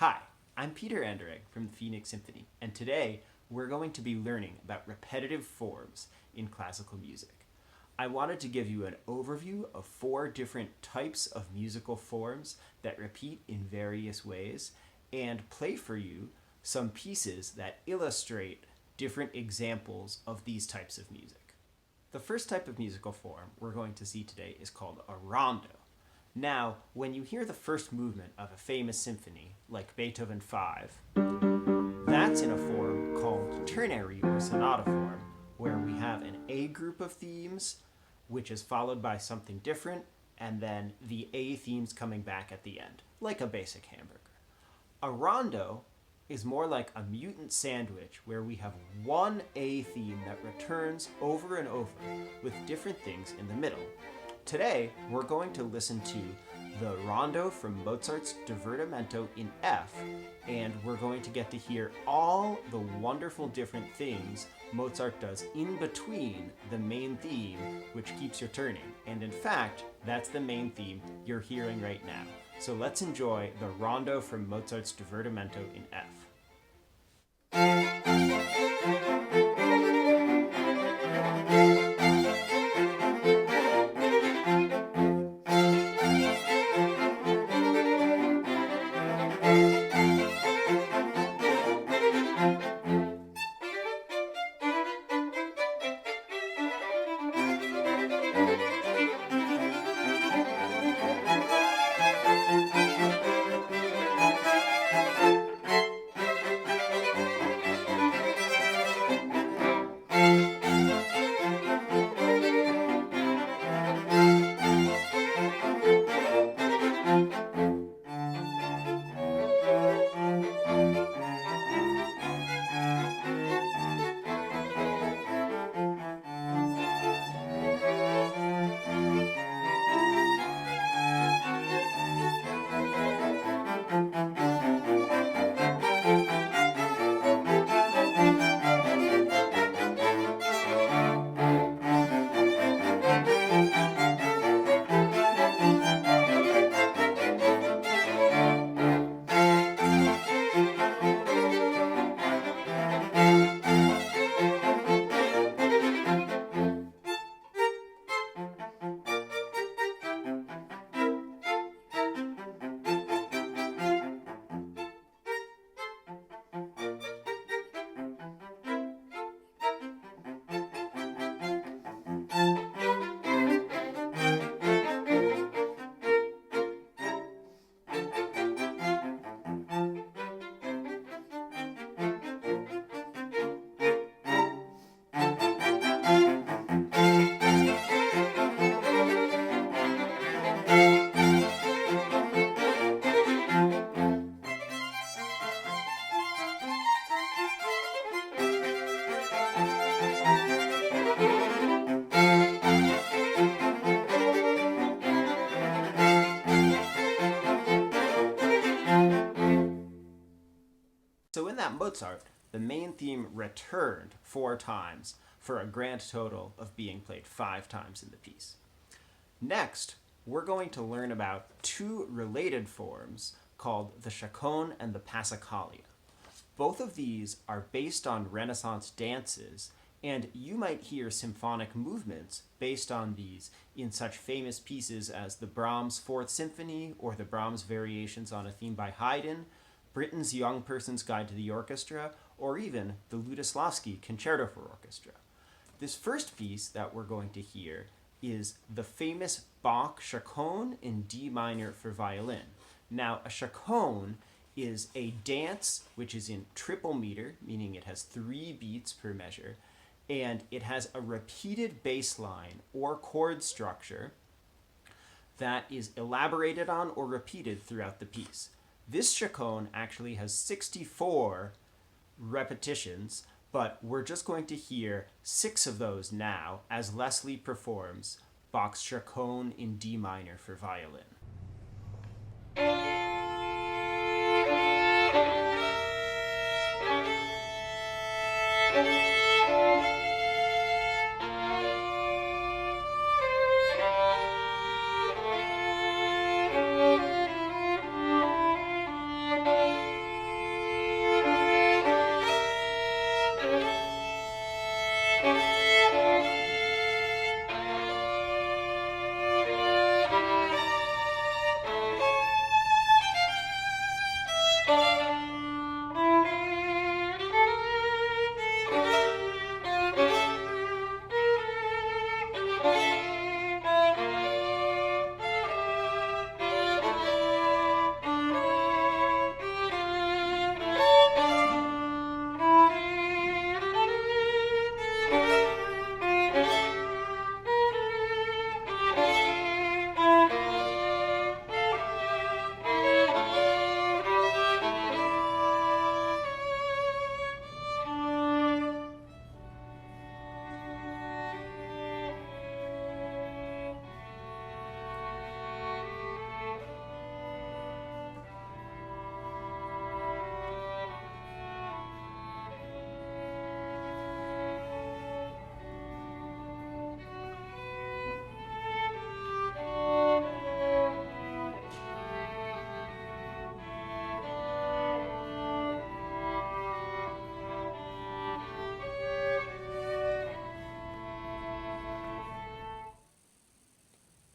Hi, I'm Peter Anderegg from the Phoenix Symphony, and today we're going to be learning about repetitive forms in classical music. I wanted to give you an overview of 4 different types of musical forms that repeat in various ways, and play for you some pieces that illustrate different examples of these types of music. The first type of musical form we're going to see today is called a rondo. Now, when you hear the first movement of a famous symphony, like Beethoven 5, that's in a form called ternary or sonata form, where we have an A group of themes, which is followed by something different, and then the A themes coming back at the end, like a basic hamburger. A rondo is more like a mutant sandwich, where we have one A theme that returns over and over with different things in the middle. Today, we're going to listen to the rondo from Mozart's Divertimento in F, and we're going to get to hear all the wonderful different things Mozart does in between the main theme, which keeps returning. And in fact, that's the main theme you're hearing right now. So let's enjoy the rondo from Mozart's Divertimento in F. So in that Mozart, the main theme returned 4 times for a grand total of being played 5 times in the piece. Next, we're going to learn about 2 related forms called the Chaconne and the Passacaglia. Both of these are based on Renaissance dances, and you might hear symphonic movements based on these in such famous pieces as the Brahms 4th Symphony or the Brahms variations on a theme by Haydn, Britten's Young Person's Guide to the Orchestra, or even the Lutoslawski Concerto for Orchestra. This first piece that we're going to hear is the famous Bachs Chaconne in D minor for violin. Now, a chaconne is a dance which is in triple meter, meaning it has 3 beats per measure, and it has a repeated bass line or chord structure that is elaborated on or repeated throughout the piece. This chaconne actually has 64 repetitions, but we're just going to hear 6 of those now as Leslie performs Bach's Chaconne in D minor for violin.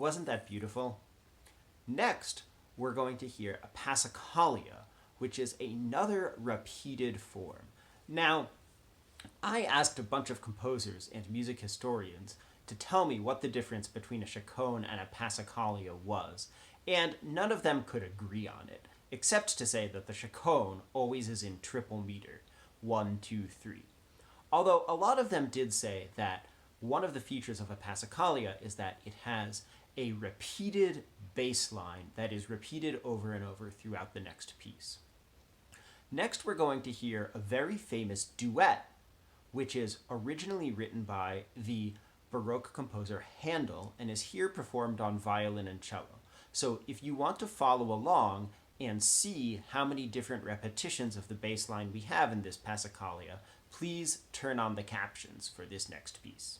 Wasn't that beautiful? Next, we're going to hear a Passacaglia, which is another repeated form. Now, I asked a bunch of composers and music historians to tell me what the difference between a chaconne and a Passacaglia was, and none of them could agree on it, except to say that the chaconne always is in triple meter, 1, 2, 3. Although a lot of them did say that one of the features of a Passacaglia is that it has a repeated bass line that is repeated over and over throughout the next piece. Next, we're going to hear a very famous duet, which is originally written by the Baroque composer Handel and is here performed on violin and cello. So if you want to follow along and see how many different repetitions of the bass line we have in this Passacaglia, please turn on the captions for this next piece.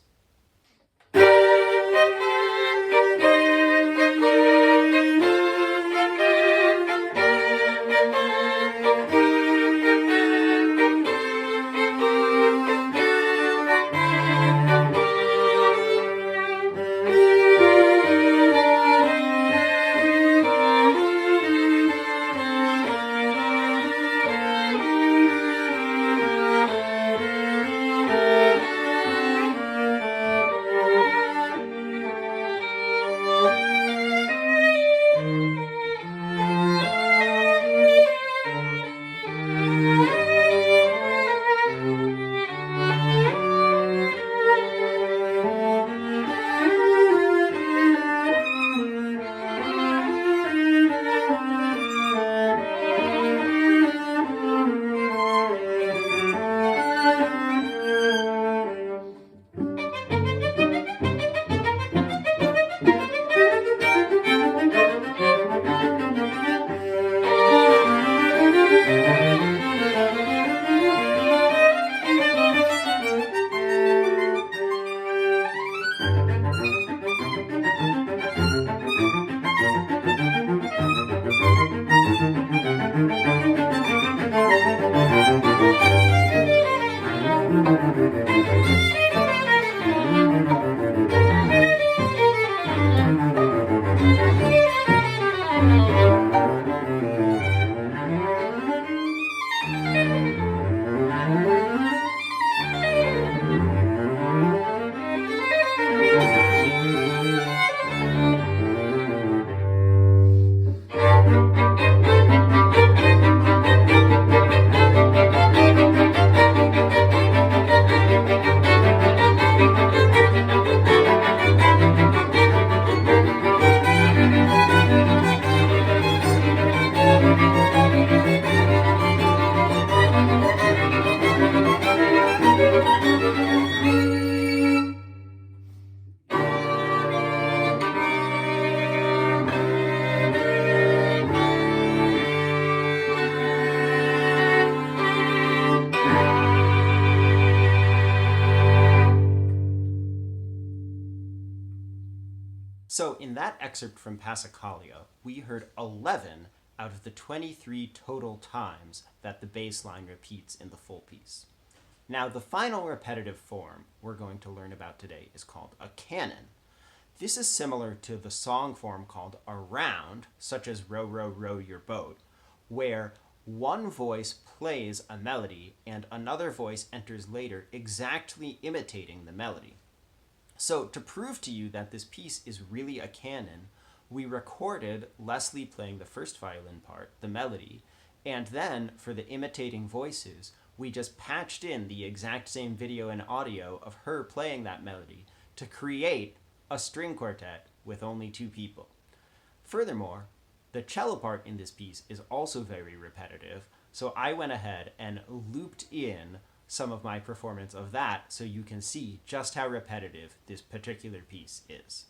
So in that excerpt from Passacaglia, we heard 11 out of the 23 total times that the bass line repeats in the full piece. Now, the final repetitive form we're going to learn about today is called a canon. This is similar to the song form called a round, such as row, row, row your boat, where one voice plays a melody and another voice enters later exactly imitating the melody. So to prove to you that this piece is really a canon, we recorded Leslie playing the first violin part, the melody, and then for the imitating voices, we just patched in the exact same video and audio of her playing that melody to create a string quartet with only 2 people. Furthermore, the cello part in this piece is also very repetitive, so I went ahead and looped in some of my performance of that so you can see just how repetitive this particular piece is.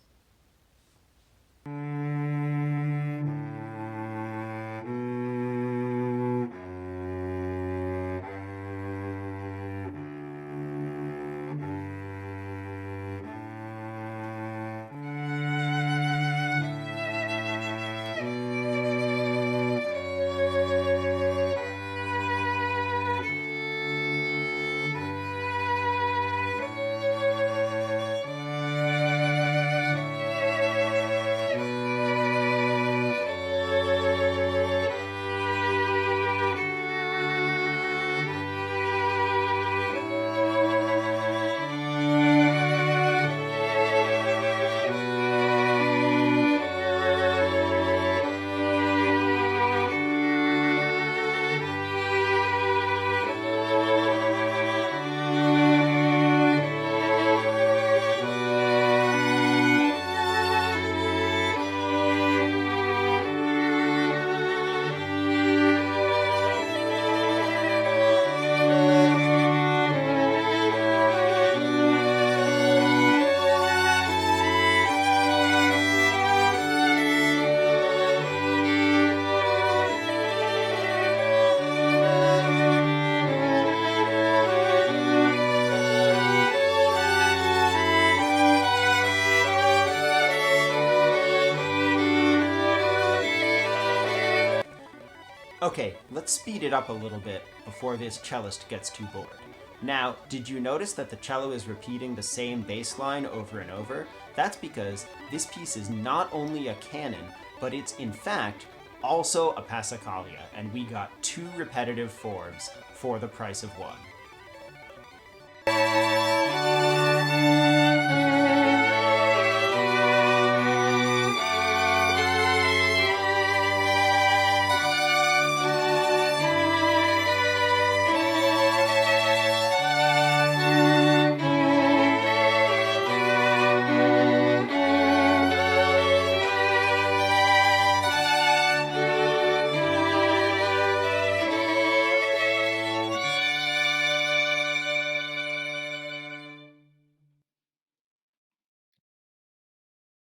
Okay, let's speed it up a little bit before this cellist gets too bored. Now, did you notice that the cello is repeating the same bass line over and over? That's because this piece is not only a canon, but it's in fact also a Passacaglia, and we got two repetitive forms for the price of one.